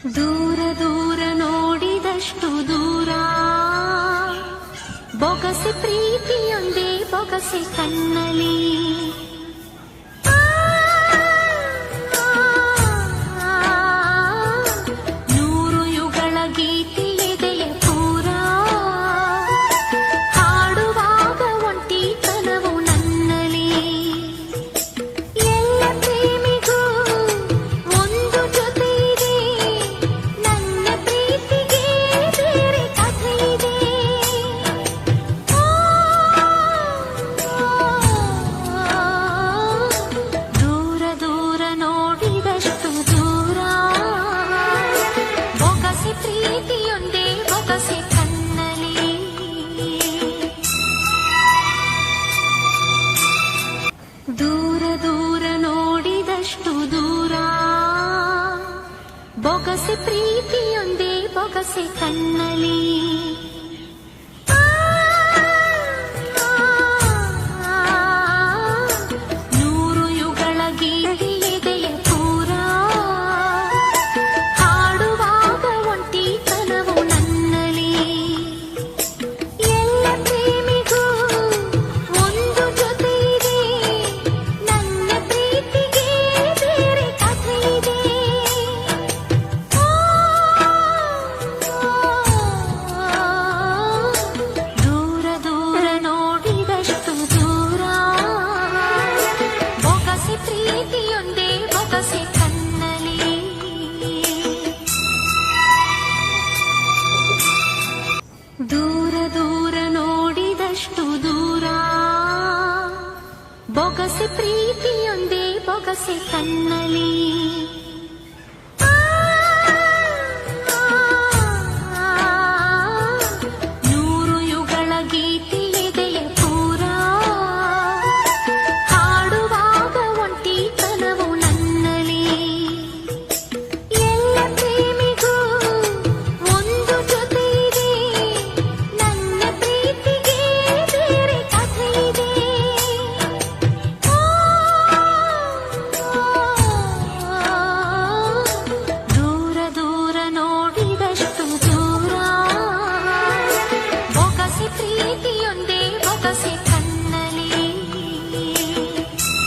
ದೂರ ದೂರ ನೋಡಿದಷ್ಟು ದೂರ ಬೊಗಸೆ ಪ್ರೀತಿಯೊಂದೇ ಬೊಗಸೆ ಕಣ್ಣಲಿ ನೂರು ಯುಗಳ ಗೀತೆ ಎದೆಯ ಪೂರ ಹಾಡುವಾಗ ಒಂಟಿ ಕನವು ನನ್ನಲಿ ಎಲ್ಲ ಪ್ರೇಮಿಗೂ ಒಂದು ಜೊತೆ ಇದೆ ನನ್ನ ಪ್ರೀತಿಗೆ ಬೇರೆ ಕಥೆ ಇದೆ ದೂರ ದೂರ ನೋಡಿದಷ್ಟು ದೂರ ಬೊಗಸೆ ಪ್ರೀತಿಯೊಂದೇ ಬೊಗಸೆ ಕಣ್ಣಲಿ ದೂರ ದೂರ ನೋಡಿದಷ್ಟು ದೂರ ಬೊಗಸೆ ಪ್ರೀತಿಯೊಂದೇ ಬೊಗಸೆ ಕಣ್ಣಲಿ ನೂರು ಯುಗಳ ಗೀತೆ ಎದೆಯ ಪೂರ ಹಾಡುವಾಗ ಒಂಟಿ ಕನವು ನನ್ನಲಿ ಎಲ್ಲ ಪ್ರೇಮಿಗೂ ಒಂದು ಜೊತೆ ಇದೆ ನನ್ನ ಪ್ರೀತಿಗೆ ಬೇರೆ ಕಥೆ ಇದೆ ದೂರ ದೂರ ನೋಡಿದಷ್ಟು ದೂರ ಬೊಗಸೆ ಪ್ರೀತಿಯೊಂದೇ ಬೊಗಸೆ ಕಣ್ಣಲಿ ದೂರ ದೂರ ನೋಡಿದಷ್ಟು ದೂರ ಬೊಗಸೆ ಪ್ರೀತಿಯೊಂದೇ ಬೊಗಸೆ ಕಣ್ಣಲಿ